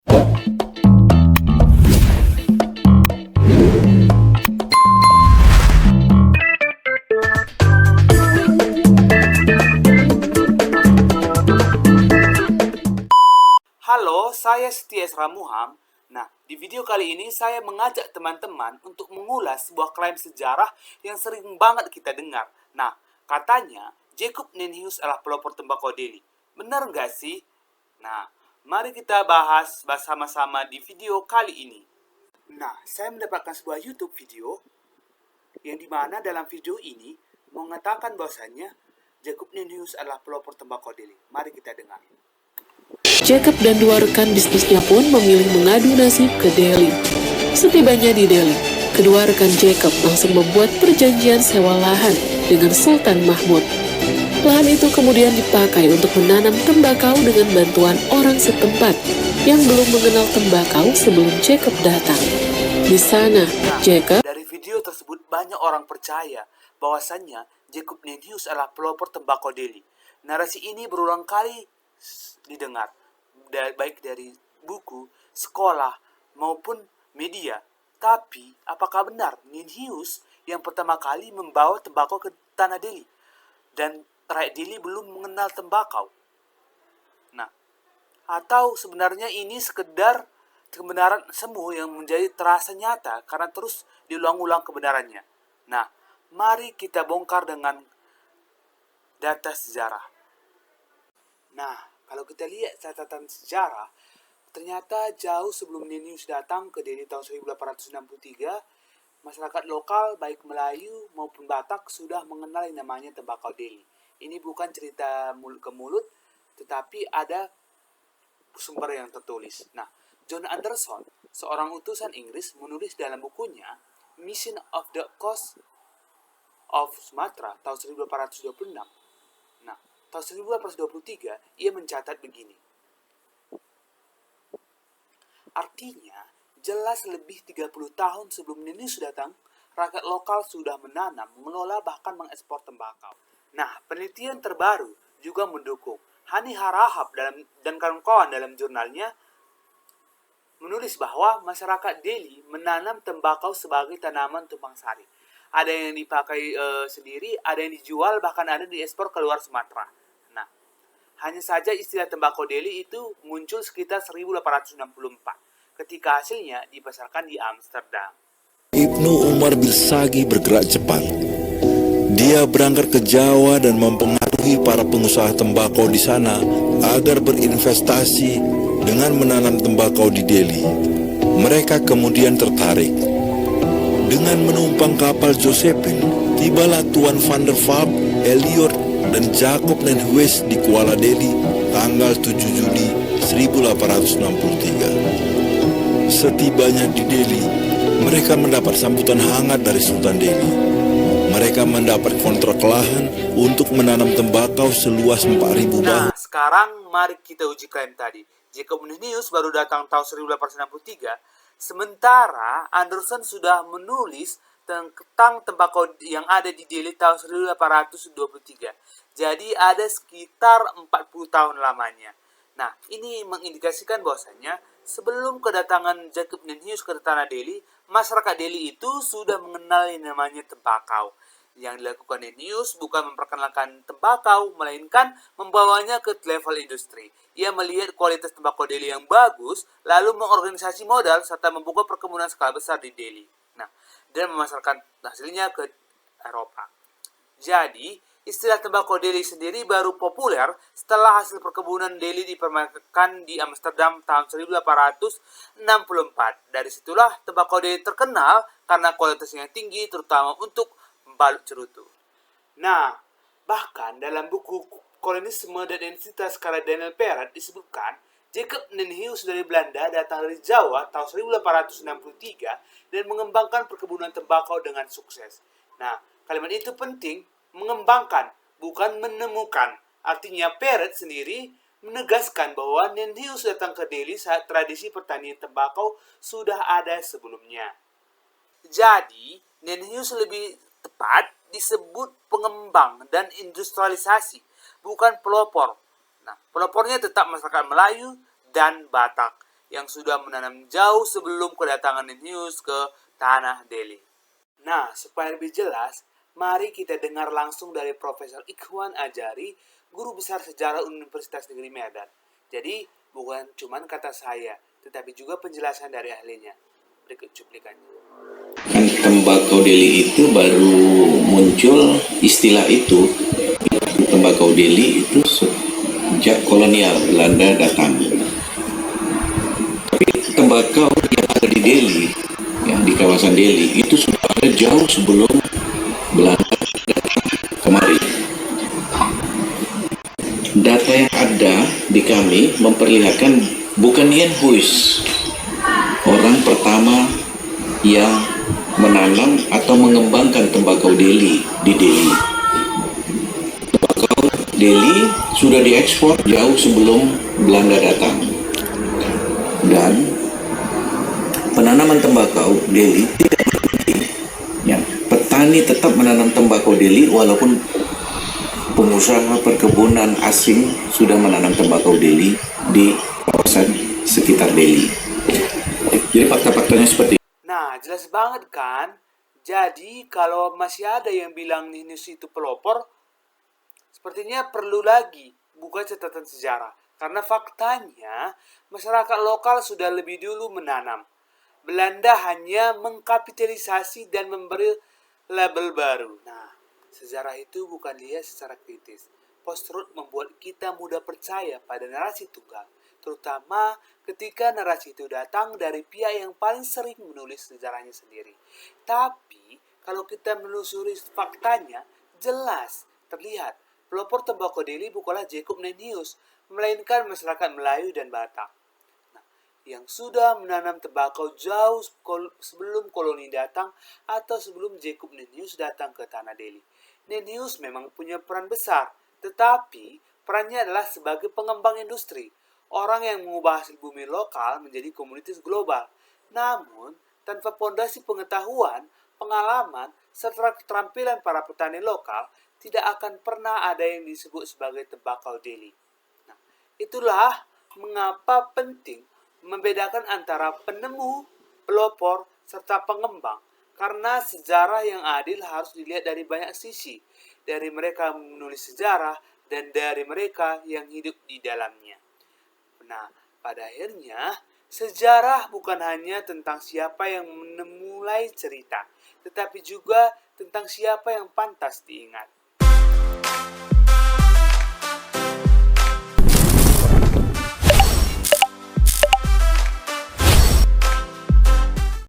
Halo, saya Setia Ramuham. Nah, di video kali ini saya mengajak teman-teman untuk mengulas sebuah klaim sejarah yang sering banget kita dengar. Nah, katanya Jacob Nennius adalah pelopor tembakau Delhi. Benar nggak sih? Nah, mari kita bahas bersama-sama di video kali ini. Nah, saya mendapatkan sebuah YouTube video yang dimana dalam video ini mengatakan bahwasannya Jacob Nennius adalah pelopor tembakau Delhi. Mari kita dengar. Jacob dan dua rekan bisnisnya pun memilih mengadu nasib ke Delhi. Setibanya di Delhi, kedua rekan Jacob langsung membuat perjanjian sewa lahan dengan Sultan Mahmud. Lahan itu kemudian dipakai untuk menanam tembakau dengan bantuan orang setempat yang belum mengenal tembakau sebelum Jacob datang. Di sana, Jacob... Dari video tersebut banyak orang percaya bahwasannya Jacob Nennius adalah pelopor tembakau Delhi. Narasi ini berulang kali didengar, baik dari buku, sekolah, maupun media. Tapi, apakah benar Nennius yang pertama kali membawa tembakau ke tanah Delhi? Dan rakyat Delhi belum mengenal tembakau? Nah, atau sebenarnya ini sekedar kebenaran semu yang menjadi terasa nyata karena terus diulang-ulang kebenarannya. Nah, mari kita bongkar dengan data sejarah. Nah, kalau kita lihat catatan sejarah, ternyata jauh sebelum Nennius datang ke Delhi tahun 1863, masyarakat lokal baik Melayu maupun Batak sudah mengenal yang namanya tembakau Delhi. Ini bukan cerita mulut ke mulut, tetapi ada sumber yang tertulis. Nah, John Anderson, seorang utusan Inggris, menulis dalam bukunya Mission of the Coast of Sumatra tahun 1826. Nah, tahun 1823, ia mencatat begini. Artinya, jelas lebih 30 tahun sebelum Nennius datang, rakyat lokal sudah menanam, mengelola, bahkan mengekspor tembakau. Nah, penelitian terbaru juga mendukung. Hani Harahap dan kawan-kawan dalam jurnalnya menulis bahwa masyarakat Delhi menanam tembakau sebagai tanaman tumpang sari. Ada yang dipakai sendiri, ada yang dijual, bahkan ada diekspor ke luar Sumatera. Nah, hanya saja istilah tembakau Delhi itu muncul sekitar 1864, ketika hasilnya dipasarkan di Amsterdam. Ibnu Umar bin Sagi bergerak cepat. Dia berangkat ke Jawa dan mempengaruhi para pengusaha tembakau di sana agar berinvestasi dengan menanam tembakau di Delhi. Mereka kemudian tertarik. Dengan menumpang kapal Josephine, tibalah Tuan van der Valk, Elliot, dan Jacob Nennius di Kuala Delhi tanggal 7 Juli 1863. Setibanya di Delhi, mereka mendapat sambutan hangat dari Sultan Delhi. Mereka mendapat kontrak lahan untuk menanam tembakau seluas 4.000 Nah, sekarang mari kita uji klaim tadi. Jacob Nennius baru datang tahun 1863, sementara Anderson sudah menulis tentang tembakau yang ada di Delhi tahun 1823. Jadi ada sekitar 40 tahun lamanya. Nah, ini mengindikasikan bahwasannya sebelum kedatangan Jacob Nennius ke tanah Delhi, masyarakat Delhi itu sudah mengenal yang namanya tembakau. Yang dilakukan Nennius bukan memperkenalkan tembakau, melainkan membawanya ke level industri. Ia melihat kualitas tembakau Delhi yang bagus, lalu mengorganisasi modal serta membuka perkebunan skala besar di Delhi. Nah, dan memasarkan hasilnya ke Eropa. Jadi, istilah tembakau Delhi sendiri baru populer setelah hasil perkebunan Delhi diperkenalkan di Amsterdam tahun 1864. Dari situlah tembakau Delhi terkenal karena kualitasnya tinggi, terutama untuk membalut cerutu. Nah, bahkan dalam buku Kolonisme dan Identitas karya Daniel Perat disebutkan Jacob Nennius dari Belanda datang dari Jawa tahun 1863 dan mengembangkan perkebunan tembakau dengan sukses. Nah, kalimat itu penting, mengembangkan, bukan menemukan. Artinya Perat sendiri menegaskan bahwa Nennius datang ke Delhi saat tradisi pertanian tembakau sudah ada sebelumnya. Jadi, Nennius lebih tepat disebut pengembang dan industrialisasi, bukan pelopor. Nah, pelopornya tetap masyarakat Melayu dan Batak. yang sudah menanam jauh sebelum kedatangan News ke tanah Delhi. Nah, supaya lebih jelas, mari kita dengar langsung dari Profesor Ikhwan Ajari, guru besar sejarah Universitas Negeri Medan. Jadi, bukan cuma kata saya, tetapi juga penjelasan dari ahlinya. Berikut cuplikannya. Kan tembakau Delhi itu baru muncul istilah itu, tembakau Delhi itu sejak kolonial Belanda datang. Tapi tembakau yang ada di Delhi, yang di kawasan Delhi itu sudah ada jauh sebelum Belanda datang kemari. Data yang ada di kami memperlihatkan bukan Yen Huis orang pertama yang menanam atau mengembangkan tembakau Delhi di Delhi. Tembakau Delhi sudah diekspor jauh sebelum Belanda datang. Dan penanaman tembakau Delhi tidak berhenti. Ya, petani tetap menanam tembakau Delhi walaupun pengusaha perkebunan asing sudah menanam tembakau Delhi di kawasan sekitar Delhi. Jadi fakta-faktanya seperti itu. Nah, jelas banget kan? Jadi, kalau masih ada yang bilang News itu pelopor, sepertinya perlu lagi buka catatan sejarah. Karena faktanya, masyarakat lokal sudah lebih dulu menanam. Belanda hanya mengkapitalisasi dan memberi label baru. Nah, sejarah itu bukan dilihat secara kritis. Post-truth membuat kita mudah percaya pada narasi tunggal, terutama ketika narasi itu datang dari pihak yang paling sering menulis sejarahnya sendiri. Tapi, kalau kita menelusuri faktanya, jelas terlihat pelopor tembakau Delhi bukanlah Jacob Nennius, melainkan masyarakat Melayu dan Batak. Nah, yang sudah menanam tembakau jauh sebelum koloni datang atau sebelum Jacob Nennius datang ke tanah Delhi. Nennius memang punya peran besar, tetapi perannya adalah sebagai pengembang industri, orang yang mengubah hasil bumi lokal menjadi komoditas global. Namun, tanpa fondasi pengetahuan, pengalaman, serta keterampilan para petani lokal, tidak akan pernah ada yang disebut sebagai tembakau Delhi. Nah, itulah mengapa penting membedakan antara penemu, pelopor, serta pengembang. Karena sejarah yang adil harus dilihat dari banyak sisi. Dari mereka menulis sejarah dan dari mereka yang hidup di dalamnya. Nah, pada akhirnya, sejarah bukan hanya tentang siapa yang memulai cerita, tetapi juga tentang siapa yang pantas diingat.